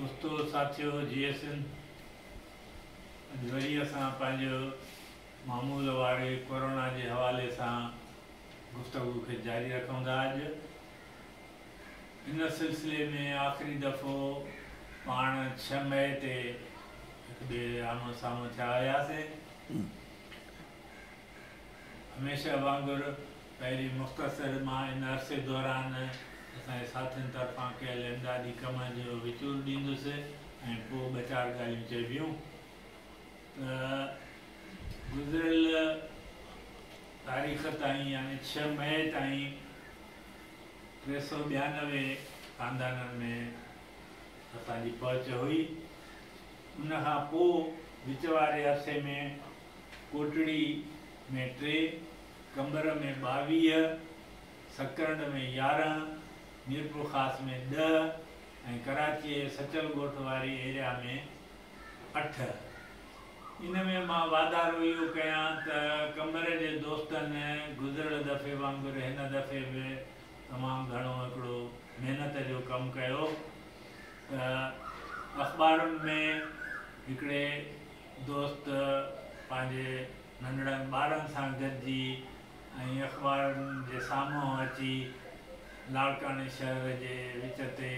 दोस्तों साथियों जीएसएन वरी असां पंहिंजो मामूल वारे कोरोना के हवाले से गुफ्तगू के जारी रखूँ था। अज इन सिलसिले में आखिरी दफ़ो पान 6 मई ते बे आमो सामो थिया हुआसीं। हमेशा वांगुर पहली मुख्तसर मां इन अरसे दौरान असांजे साथियुनि तरफां कयल इमदादी कम जो विचूर ॾींदुसि ऐं पोइ 2-4 ॻाल्हियूं चइबियूं। गुज़िरियल तारीख़ ताईं यानी 6 मई ताईं 392 ख़ानदाननि में असांजी पहुच हुई। उनखां पोइ विच वारे अरसे में कोटड़ी में 3, कंबर में 22, सकरंड में 11, मीरपुर ख़ास में 10 ऐं कराची सचल ॻोठ वारी एरिया में 8। इन में मां वाधारो इहो कयां त कंबर जे दोस्तनि गुज़िरियल दफ़े वांगुरु हिन दफ़े बि तमामु घणो हिकिड़ो महिनत जो कमु कयो। अख़बारुनि में हिकिड़े दोस्त पंहिंजे नंढड़नि ॿारनि सां गॾिजी ऐं अख़बारुनि जे साम्हूं अची लाड़काने शहर जे विच ते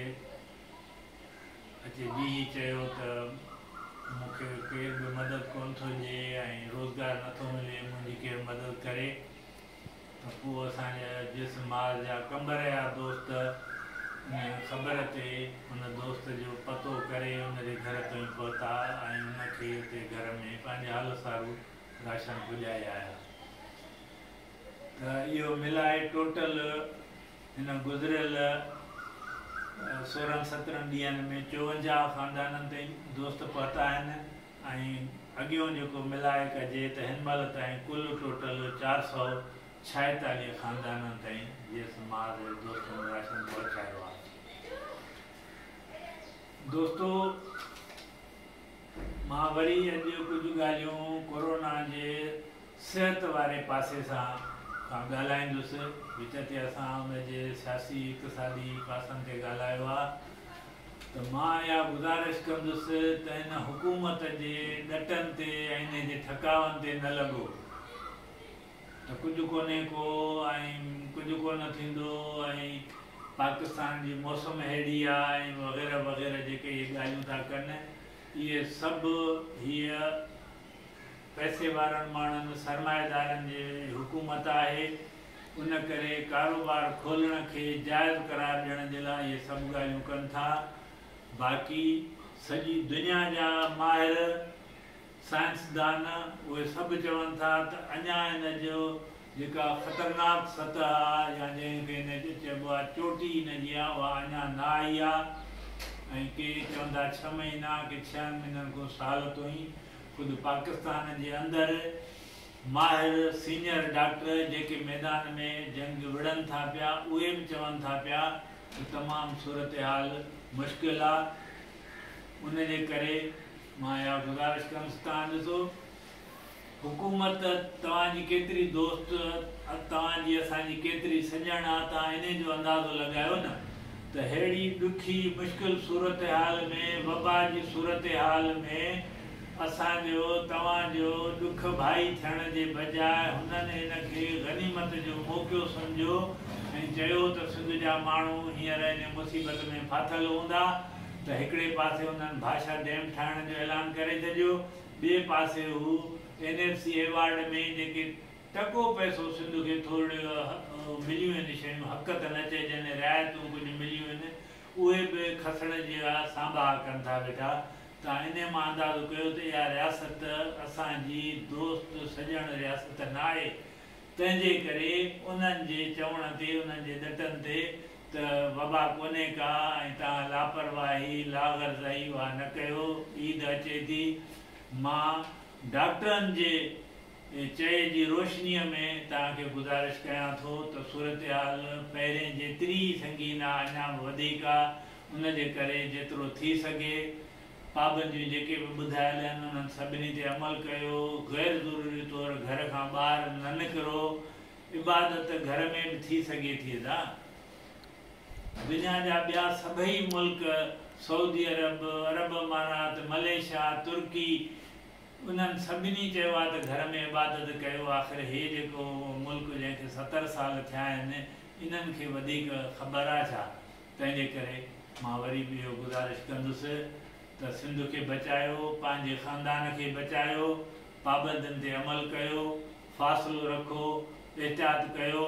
अची बीही चयो त मूंखे केर बि मदद कोन थो ॾिए ऐं रोज़गार नथो मिले, मुंहिंजी केरु मदद करे। त पोइ असांजा जिस माल जा कंबर जा दोस्त ख़बर ते उन दोस्त जो पतो करे उनजे घर ताईं पहुता ऐं उनखे हुते घर में पंहिंजे हाल सारू राशन पुॼाए आया। त इहो मिलाए टोटल हिन गुज़िरियल 16-17 ॾींहंनि में 54 ख़ानदाननि ताईं दोस्त पहुता आहिनि ऐं अॻियों जेको मिलाए कजे त हिन महिल ताईं कुल टोटल 446 ख़ानदाननि ताईं जीअं मां दोस्तनि राशन पहुचायो आहे। दोस्तो मां वरी अॼु कुझु ॻाल्हियूं कोरोना जे सिहत वारे पासे सां ॻाल्हाईंदुसि। विच ते असां हुनजे सियासी इक़्तिसादी पासनि ते ॻाल्हायो आहे। त मां इहा गुज़ारिश कंदुसि त हिन हुकूमत जे ॾटनि ते ऐं हिन जे ठकावनि ते न लॻो त कुझु कोन्हे को ऐं कुझु कोन थींदो ऐं पाकिस्तान जी मौसम अहिड़ी आहे ऐं वग़ैरह वग़ैरह जेके इहे ॻाल्हियूं था कनि, इहे सभु हीअ पैसे वारनि माण्हुनि सरमाएदारनि जी हुकूमत आहे। उन करे कारोबार खोलण खे जाइज़ करार ॾियण जे लाइ इहे सभु ॻाल्हियूं कनि था। बाक़ी सॼी दुनिया जा माहिर साइंसदान उहे सभु चवनि था त अञा हिन जो जेका ख़तरनाक सतह आहे या जंहिंखे हिन चइबो आहे चोटी हिन जी आहे उहा अञा न आई आहे। ऐं के चवंदा 6 महीना के 6 महीननि खां साल ताईं ख़ुदि पाकिस्तान जे अंदरि माहिर सीनियर डॉक्टर जेके मैदान में जंग विढ़नि था पिया उहे बि चवनि था पिया त तमामु सूरत हाल मुश्किल आहे। उन जे करे मां इहा गुज़ारिश कंदुसि, तव्हां ॾिसो हुकूमत तव्हांजी केतिरी दोस्त तव्हांजी असांजी केतिरी सॼण आहे, तव्हां इन जो अंदाज़ो लॻायो न त अहिड़ी ॾुखी मुश्किल सूरत हाल में वबा जी सूरत हाल में असांजो तव्हांजो ॾुख भाई थियण जे बजाय हुननि हिनखे गनीमत जो मौक़ो सम्झो ऐं चयो त सिंध जा माण्हू हींअर हिन मुसीबत में फाथल हूंदा त हिकिड़े पासे हुननि भाषा डैम ठाहिण जो ऐलान करे छॾियो, ॿिए पासे हू NFC एवार्ड में जेके टको पैसो सिंध खे थोरो मिलियूं आहिनि शयूं हक़ त न चइजनि रिआयतूं कुझु मिलियूं आहिनि उहे बि खसण जा सांभा कनि था वेठा। तव्हां इन मां अंदाज़ो कयो त इहा रियासत असांजी दोस्त सॼण रियासत न आहे। तंहिंजे करे उन्हनि जे चवण ते उन्हनि जे ॾटनि ते त वबा कोन्हे का ऐं तव्हां लापरवाही लाग़रज़ाई उहा न कयो। ईद अचे थी, मां डॉक्टरनि जे चए जी रोशनीअ में तव्हांखे गुज़ारिश कयां थो त सूरत हाल पहिरें जेतिरी संगीन आहे अञा वधीक आहे। उन जे करे जेतिरो थी सघे पाबंदियूं जेके बि ॿुधायल आहिनि उन्हनि सभिनी ते अमल कयो। गैर ज़रूरी तौरु घर खां ॿाहिरि न निकिरो, इबादत घर में बि थी सघे थी था। दुनिया जा ॿिया सभई मुल्क सऊदी अरब, अरब अमारात, मलेशिया, तुर्की, उन्हनि सभिनी चयो आहे त घर में इबादत कयो। आख़िर हे जेको मुल्क जंहिंखे 70 साल थिया आहिनि, इन्हनि खे वधीक ख़बर आहे छा? तंहिंजे करे मां वरी बि इहो गुज़ारिश कंदुसि त सिंध खे बचायो, पंहिंजे ख़ानदान खे बचायो, पाबंदियुनि ते अमल कयो, फ़ासिलो रखो, एहतियात कयो।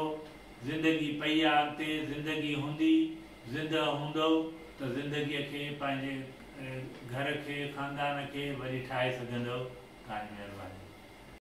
ज़िंदगी पई आहे अॻिते, ज़िंदगी हूंदी, ज़िंदा हूंदव त ज़िंदगीअ खे, पंहिंजे घर खे, ख़ानदान खे वरी ठाहे सघंदव। तव्हांजी महिरबानी।